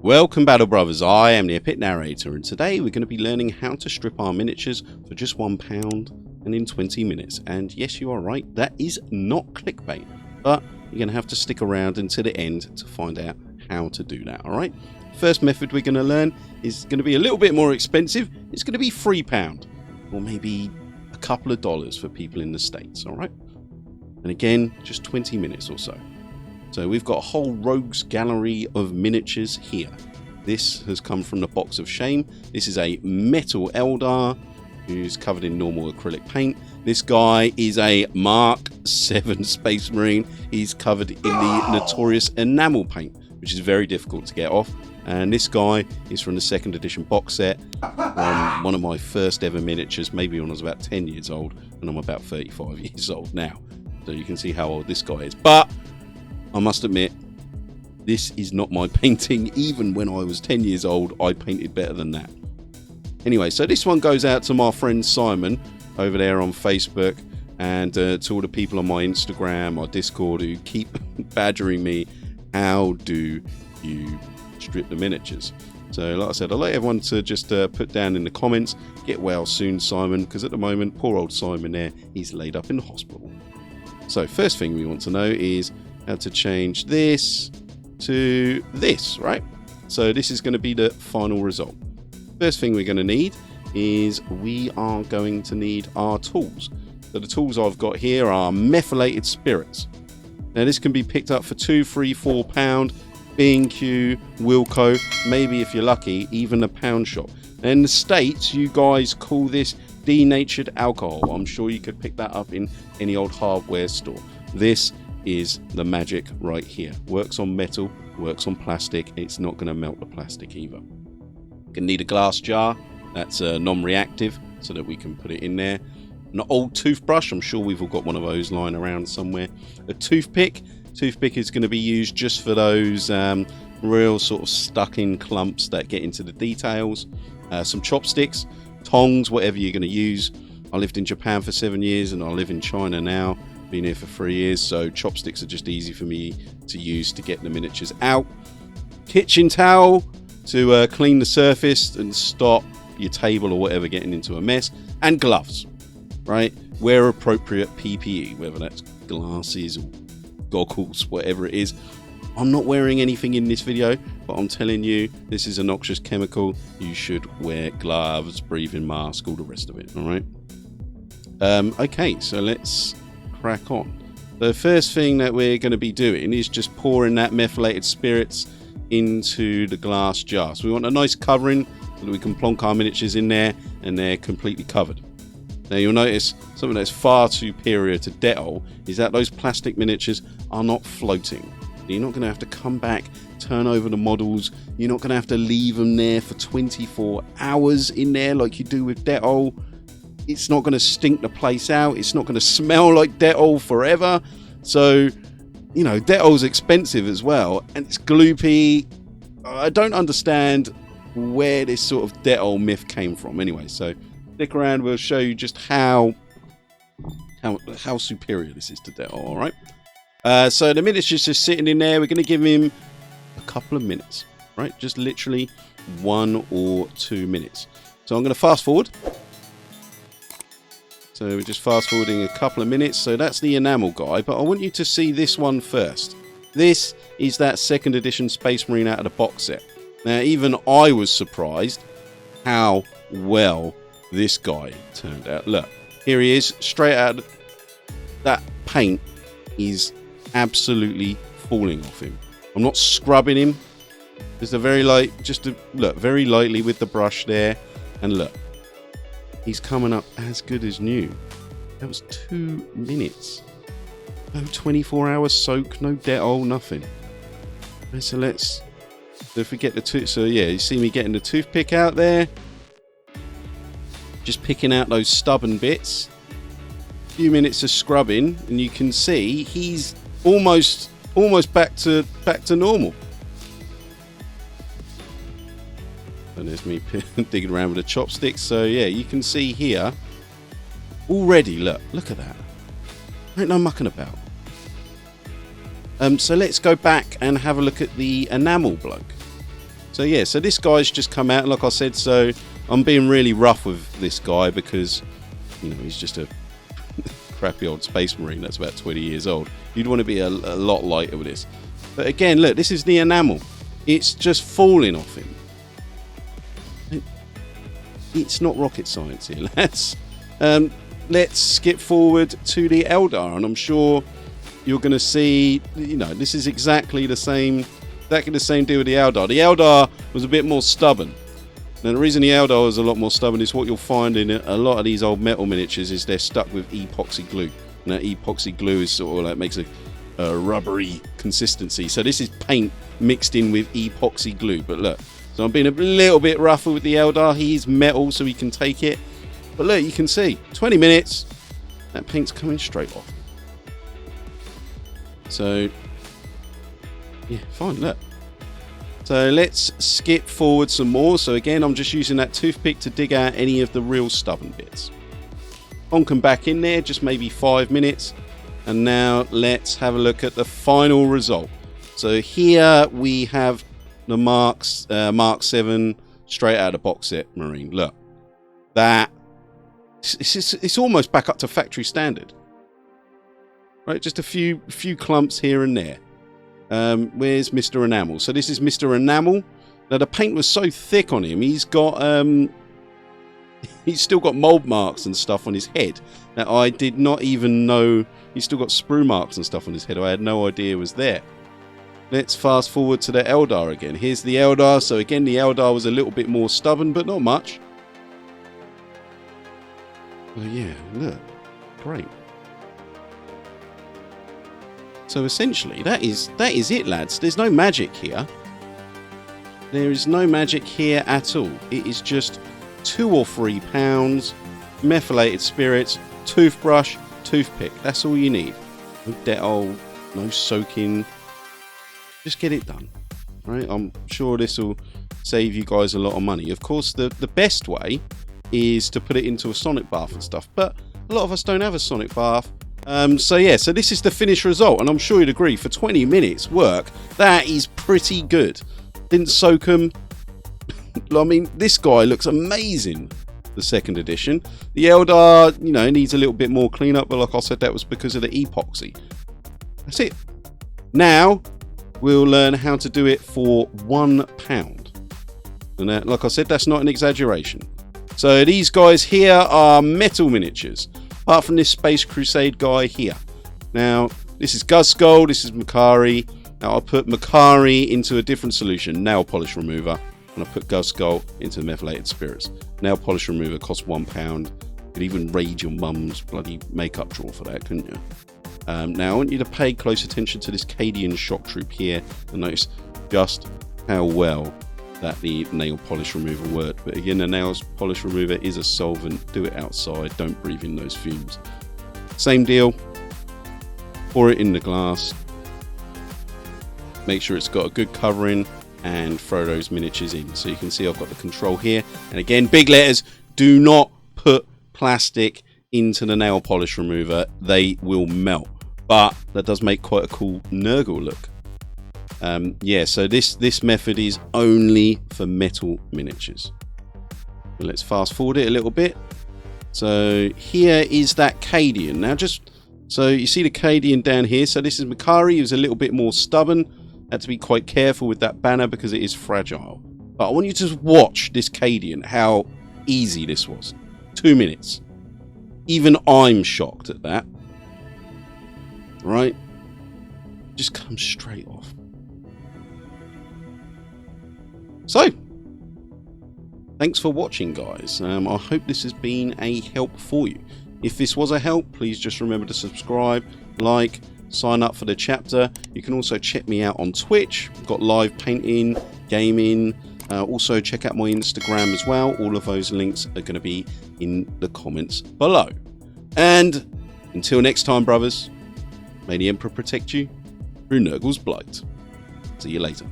Welcome Battle Brothers, I am the Epic Narrator, and today we're going to be learning how to strip our miniatures for just £1 and in 20 minutes. And yes, you are right, that is not clickbait, but you're going to have to stick around until the end to find out how to do that, alright? First method we're going to learn is going to be a little bit more expensive. It's going to be £3, or maybe a couple of dollars for people in the States, alright? And again, just 20 minutes or so. So we've got a whole rogues gallery of miniatures here. This has come from the Box of Shame. This is a Metal Eldar who's covered in normal acrylic paint. This guy is a Mark 7 Space Marine. He's covered in the notorious enamel paint, which is very difficult to get off. And this guy is from the 2nd edition box set, one of my first ever miniatures, maybe when I was about 10 years old, and I'm about 35 years old now. So you can see how old this guy is. But I must admit, this is not my painting. Even when I was 10 years old, I painted better than that. Anyway, so this one goes out to my friend Simon over there on Facebook, and to all the people on my Instagram or Discord who keep badgering me, how do you strip the miniatures? So like I said, I'd like everyone to just put down in the comments, get well soon, Simon, because at the moment, poor old Simon there, he's laid up in the hospital. So first thing we want to know is how to change this to this, right? So this is going to be the final result. First thing we're going to need is we are going to need our tools. So the tools I've got here are Methylated Spirits. Now this can be picked up for £2, £3, £4, B&Q, Wilco, maybe if you're lucky, even a pound shop. And in the States, you guys call this denatured alcohol. I'm sure you could pick that up in any old hardware store. This is the magic right here. Works on metal, works on plastic. It's not going to melt the plastic either. Going to need a glass jar that's non-reactive so that we can put it in there. An old toothbrush, I'm sure we've all got one of those lying around somewhere. A toothpick. Toothpick is going to be used just for those real sort of stuck in clumps that get into the details. Some chopsticks, tongs, whatever you're going to use. I lived in Japan for 7 years and I live in China now. Been here for 3 years, so chopsticks are just easy for me to use to get the miniatures out. Kitchen towel to clean the surface and stop your table or whatever getting into a mess. And gloves, right? Wear appropriate PPE, whether that's glasses or goggles, whatever it is. I'm not wearing anything in this video, but I'm telling you, this is a noxious chemical. You should wear gloves, breathing mask, all the rest of it, all right? Okay, so let's crack on. The first thing that we're going to be doing is just pouring that methylated spirits into the glass jar. So we want a nice covering so that we can plonk our miniatures in there and they're completely covered. Now you'll notice something that's far superior to Dettol is that those plastic miniatures are not floating. You're not going to have to come back, turn over the models. You're not going to have to leave them there for 24 hours in there like you do with Dettol. It's not going to stink the place out. It's not going to smell like Dettol forever. So, you know, Dettol's expensive as well. And it's gloopy. I don't understand where this sort of Dettol myth came from. Anyway, so stick around. We'll show you just how superior this is to Dettol, all right? So the miniature's just sitting in there. We're going to give him a couple of minutes, right? Just literally 1 or 2 minutes. So I'm going to fast forward. So we're just fast forwarding a couple of minutes. So that's the enamel guy, but I want you to see this one first. This is that 2nd edition Space Marine out of the box set. Now even I was surprised how well this guy turned out. Look, here he is, straight out. That paint is absolutely falling off him. I'm not scrubbing him. Just a very light, look very lightly with the brush there, and look. He's coming up as good as new. That was 2 minutes. No 24-hour soak, no Dettol, nothing. And so let's... Don't forget the tooth. So yeah, you see me getting the toothpick out there. Just picking out those stubborn bits. A few minutes of scrubbing, and you can see he's almost back to normal. And there's me digging around with the chopsticks. So yeah, you can see here already, look at that. Ain't no mucking about. So let's go back and have a look at the enamel bloke. So yeah, so this guy's just come out, like I said, so I'm being really rough with this guy because, you know, he's just a crappy old Space Marine that's about 20 years old. You'd want to be a lot lighter with this. But again, look, this is the enamel. It's just falling off him. It's not rocket science here, lads. Let's skip forward to the Eldar, and I'm sure you're going to see, you know, this is exactly the same deal with the Eldar. The Eldar was a bit more stubborn. Now, the reason the Eldar is a lot more stubborn is what you'll find in a lot of these old metal miniatures is they're stuck with epoxy glue. And that epoxy glue is sort of like makes a rubbery consistency. So this is paint mixed in with epoxy glue. But look, so I'm being a little bit rougher with the Eldar. He's metal, so he can take it. But look, you can see 20 minutes, that paint's coming straight off. So yeah, fine, look. So let's skip forward some more. So again, I'm just using that toothpick to dig out any of the real stubborn bits. Bonk them back in there, just maybe 5 minutes. And now let's have a look at the final result. So here we have the Mark 7 straight out of the box set Marine. Look, that it's almost back up to factory standard. Right, just a few clumps here and there. Where's Mr. Enamel? So this is Mr. Enamel. Now the paint was so thick on him, he's still got mold marks and stuff on his head. Now I did not even know he's still got sprue marks and stuff on his head. I had no idea was there. Let's fast forward to the Eldar again. Here's the Eldar. So again, the Eldar was a little bit more stubborn, but not much. Oh yeah, look, great. So essentially, that is it, lads. There's no magic here. There is no magic here at all. It is just 2 or 3 pounds, methylated spirits, toothbrush, toothpick. That's all you need. No Dettol, no soaking. Just get it done. Right? I'm sure this will save you guys a lot of money. Of course, the best way is to put it into a sonic bath and stuff. But a lot of us don't have a sonic bath. So yeah, so this is the finished result, and I'm sure you'd agree, for 20 minutes work, that is pretty good. Didn't soak them. I mean, this guy looks amazing, the second edition. The Eldar, you know, needs a little bit more cleanup, but like I said, that was because of the epoxy. That's it. Now, we'll learn how to do it for £1. And that, like I said, that's not an exaggeration. So these guys here are metal miniatures. Apart from this Space Crusade guy here. Now, this is Guzgul, this is Makari. Now, I'll put Makari into a different solution, nail polish remover, and I'll put Guzgul into the Methylated Spirits. Nail polish remover costs £1. You could even raid your mum's bloody makeup drawer for that, couldn't you? Now, I want you to pay close attention to this Cadian shock troop here and notice just how well that the nail polish remover worked. But again, the nail polish remover is a solvent. Do it outside. Don't breathe in those fumes. Same deal. Pour it in the glass. Make sure it's got a good covering and throw those miniatures in. So you can see I've got the control here. And again, big letters. Do not put plastic into the nail polish remover. They will melt. But that does make quite a cool Nurgle look. Yeah, so this method is only for metal miniatures. But let's fast forward it a little bit. So here is that Cadian. Now so you see the Cadian down here. So this is Makari, who's a little bit more stubborn. Had to be quite careful with that banner because it is fragile. But I want you to just watch this Cadian, how easy this was. 2 minutes. Even I'm shocked at that. Right? Just comes straight off. So, thanks for watching, guys. I hope this has been a help for you. If this was a help, please just remember to subscribe, like, sign up for the chapter. You can also check me out on Twitch. I've got live painting, gaming. Also check out my Instagram as well. All of those links are going to be in the comments below. And until next time, brothers, may the Emperor protect you through Nurgle's blight. See you later.